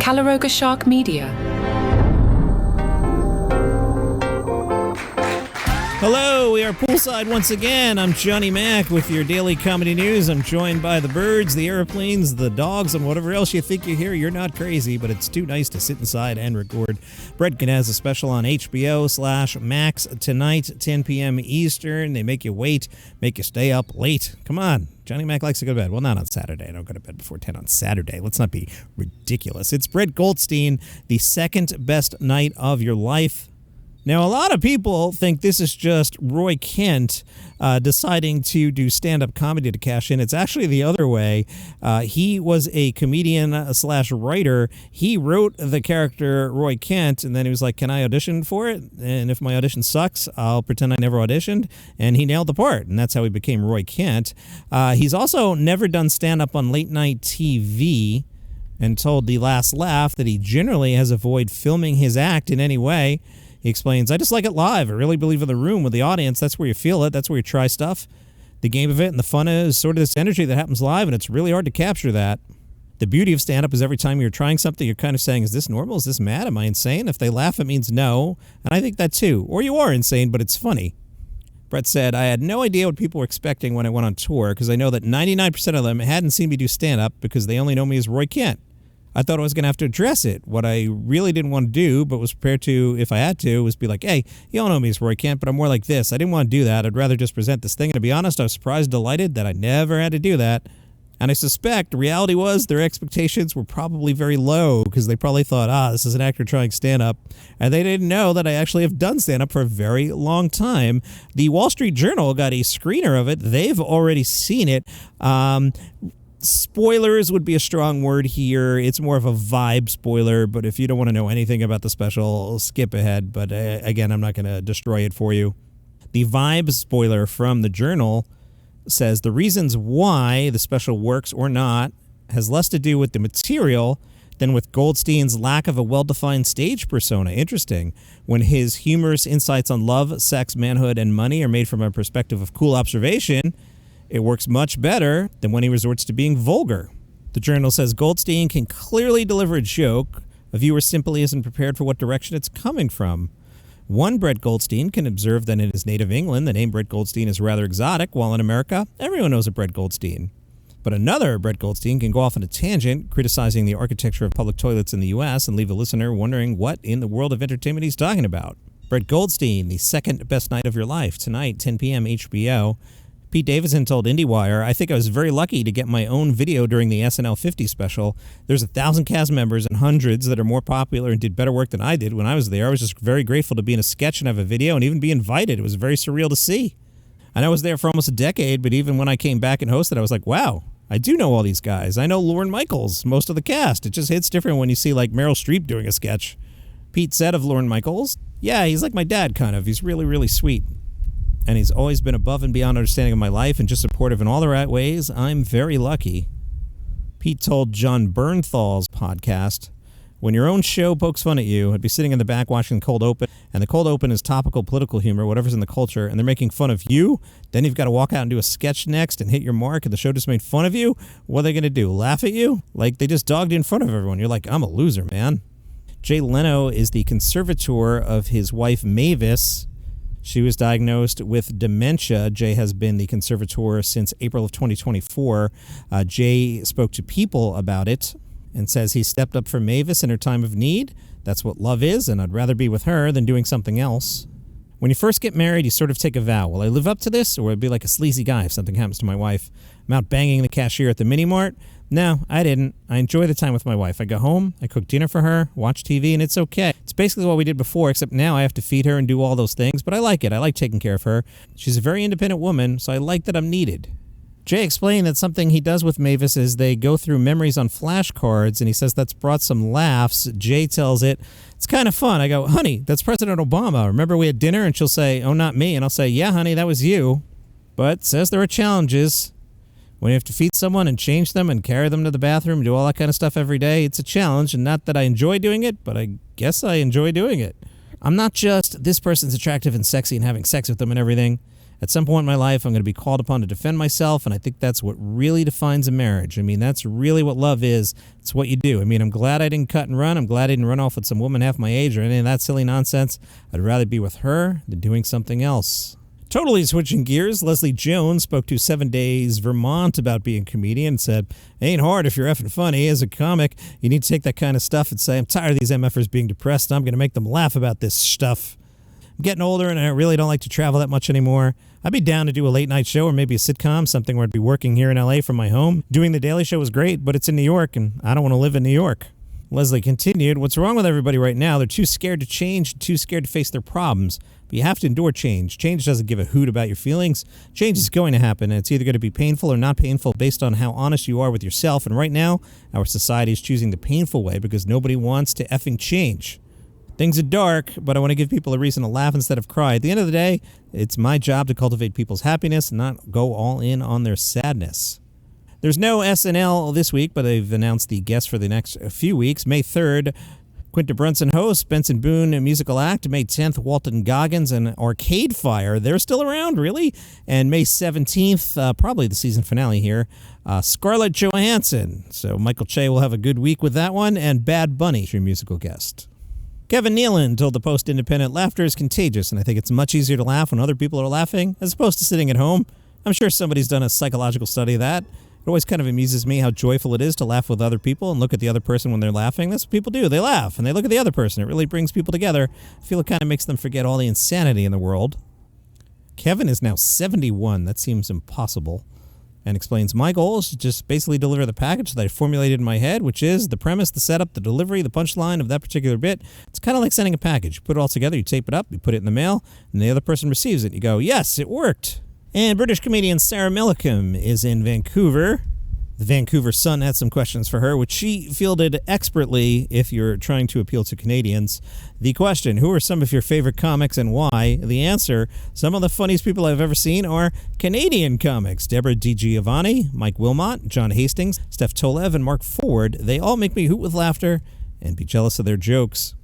Calaroga Shark Media. Hello, we are poolside once again. I'm Johnny Mac with your daily comedy news. I'm joined by the birds, the airplanes, the dogs, and whatever else you think you hear. You're not crazy, but it's too nice to sit inside and record. Bredkin has a special on HBO/Max tonight, 10 p.m. Eastern. They make you wait, make you stay up late. Come on. Johnny Mac likes to go to bed. Well, not on Saturday. I don't go to bed before 10 on Saturday. Let's not be ridiculous. It's Brett Goldstein, the second best night of your life. Now, a lot of people think this is just Roy Kent deciding to do stand-up comedy to cash in. It's actually the other way. He was a comedian/writer. He wrote the character Roy Kent, and then he was like, can I audition for it? And if my audition sucks, I'll pretend I never auditioned. And he nailed the part, and that's how he became Roy Kent. He's also never done stand-up on late-night TV and told The Last Laugh that he generally has avoided filming his act in any way. He explains, I just like it live. I really believe in the room with the audience. That's where you feel it. That's where you try stuff. The game of it and the fun is sort of this energy that happens live, and it's really hard to capture that. The beauty of stand-up is every time you're trying something, you're kind of saying, is this normal? Is this mad? Am I insane? If they laugh, it means no. And I think that too. Or you are insane, but it's funny. Brett said, I had no idea what people were expecting when I went on tour because I know that 99% of them hadn't seen me do stand-up because they only know me as Roy Kent. I thought I was going to have to address it. What I really didn't want to do, but was prepared to, if I had to, was be like, hey, you all know me as Roy Kent, but I'm more like this. I didn't want to do that. I'd rather just present this thing. And to be honest, I was surprised, delighted that I never had to do that. And I suspect the reality was their expectations were probably very low because they probably thought, this is an actor trying stand-up. And they didn't know that I actually have done stand-up for a very long time. The Wall Street Journal got a screener of it. They've already seen it. Spoilers would be a strong word here. It's more of a vibe spoiler, but if you don't want to know anything about the special, skip ahead. But again, I'm not going to destroy it for you. The vibe spoiler from the Journal says the reasons why the special works or not has less to do with the material than with Goldstein's lack of a well-defined stage persona. Interesting. When his humorous insights on love, sex, manhood, and money are made from a perspective of cool observation, it works much better than when he resorts to being vulgar. The Journal says Goldstein can clearly deliver a joke. A viewer simply isn't prepared for what direction it's coming from. One Brett Goldstein can observe that in his native England, the name Brett Goldstein is rather exotic, while in America, everyone knows a Brett Goldstein. But another Brett Goldstein can go off on a tangent, criticizing the architecture of public toilets in the U.S. and leave a listener wondering what in the world of entertainment he's talking about. Brett Goldstein, the second best night of your life, tonight, 10 p.m. HBO. Pete Davidson told IndieWire, I think I was very lucky to get my own video during the SNL 50 special. There's 1,000 cast members and hundreds that are more popular and did better work than I did when I was there. I was just very grateful to be in a sketch and have a video and even be invited. It was very surreal to see. And I was there for almost a decade, but even when I came back and hosted, I was like, wow, I do know all these guys. I know Lorne Michaels, most of the cast. It just hits different when you see like Meryl Streep doing a sketch. Pete said of Lorne Michaels, yeah, he's like my dad kind of. He's really, really sweet. And he's always been above and beyond understanding of my life and just supportive in all the right ways. I'm very lucky. Pete told John Bernthal's podcast, when your own show pokes fun at you, I'd be sitting in the back watching the cold open, and the cold open is topical political humor, whatever's in the culture, and they're making fun of you, then you've got to walk out and do a sketch next and hit your mark, and the show just made fun of you? What are they going to do, laugh at you? Like, they just dogged you in front of everyone. You're like, I'm a loser, man. Jay Leno is the conservator of his wife, Mavis. She was diagnosed with dementia. Jay has been the conservator since April of 2024. Jay spoke to People about it and says he stepped up for Mavis in her time of need. That's what love is, and I'd rather be with her than doing something else. When you first get married, you sort of take a vow. Will I live up to this, or will I be like a sleazy guy if something happens to my wife? I'm out banging the cashier at the mini-mart. No, I didn't. I enjoy the time with my wife. I go home, I cook dinner for her, watch TV, and it's okay. It's basically what we did before, except now I have to feed her and do all those things, but I like it. I like taking care of her. She's a very independent woman, so I like that I'm needed. Jay explained that something he does with Mavis is they go through memories on flashcards, and he says that's brought some laughs. Jay tells it, it's kind of fun. I go, honey, that's President Obama. Remember we had dinner? And she'll say, oh, not me. And I'll say, yeah, honey, that was you. But says there are challenges. When you have to feed someone and change them and carry them to the bathroom and do all that kind of stuff every day, it's a challenge. And not that I enjoy doing it, but I guess I enjoy doing it. I'm not just this person's attractive and sexy and having sex with them and everything. At some point in my life, I'm going to be called upon to defend myself, and I think that's what really defines a marriage. I mean, that's really what love is. It's what you do. I mean, I'm glad I didn't cut and run. I'm glad I didn't run off with some woman half my age or any of that silly nonsense. I'd rather be with her than doing something else. Totally switching gears, Leslie Jones spoke to 7 Days Vermont about being a comedian and said, "It ain't hard if you're effing funny. As a comic, you need to take that kind of stuff and say, I'm tired of these MFers being depressed, and I'm going to make them laugh about this stuff. I'm getting older, and I really don't like to travel that much anymore. I'd be down to do a late-night show or maybe a sitcom, something where I'd be working here in L.A. from my home. Doing The Daily Show was great, but it's in New York, and I don't want to live in New York." Leslie continued, "What's wrong with everybody right now? They're too scared to change, too scared to face their problems. But you have to endure change. Change doesn't give a hoot about your feelings. Change is going to happen, and it's either going to be painful or not painful based on how honest you are with yourself. And right now, our society is choosing the painful way because nobody wants to effing change. Things are dark, but I want to give people a reason to laugh instead of cry. At the end of the day, it's my job to cultivate people's happiness and not go all in on their sadness." There's no SNL this week, but they've announced the guests for the next few weeks. May 3rd, Quinta Brunson host, Benson Boone, a musical act. May 10th, Walton Goggins and Arcade Fire. They're still around, really? And May 17th, probably the season finale here, Scarlett Johansson. So Michael Che will have a good week with that one. And Bad Bunny, your musical guest. Kevin Nealon told the Post Independent, "Laughter is contagious, and I think it's much easier to laugh when other people are laughing as opposed to sitting at home. I'm sure somebody's done a psychological study of that. It always kind of amuses me how joyful it is to laugh with other people and look at the other person when they're laughing. That's what people do. They laugh, and they look at the other person. It really brings people together. I feel it kind of makes them forget all the insanity in the world." Kevin is now 71. That seems impossible. And explains, "My goal is to just basically deliver the package that I formulated in my head, which is the premise, the setup, the delivery, the punchline of that particular bit. It's kind of like sending a package. You put it all together, you tape it up, you put it in the mail, and the other person receives it. You go, yes, it worked." And British comedian Sarah Milligan is in Vancouver. The Vancouver Sun had some questions for her, which she fielded expertly if you're trying to appeal to Canadians. The question, who are some of your favorite comics and why? The answer, some of the funniest people I've ever seen are Canadian comics. Deborah DiGiovanni, Mike Wilmot, John Hastings, Steph Tolev, and Mark Ford. They all make me hoot with laughter and be jealous of their jokes.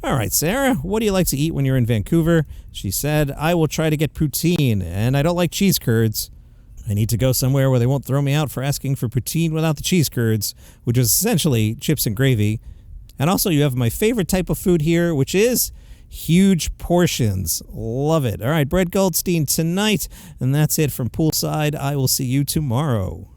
All right, Sarah, what do you like to eat when you're in Vancouver? She said, "I will try to get poutine, and I don't like cheese curds. I need to go somewhere where they won't throw me out for asking for poutine without the cheese curds," which is essentially chips and gravy. And also you have my favorite type of food here, which is huge portions. Love it. All right, Brett Goldstein tonight, and that's it from Poolside. I will see you tomorrow.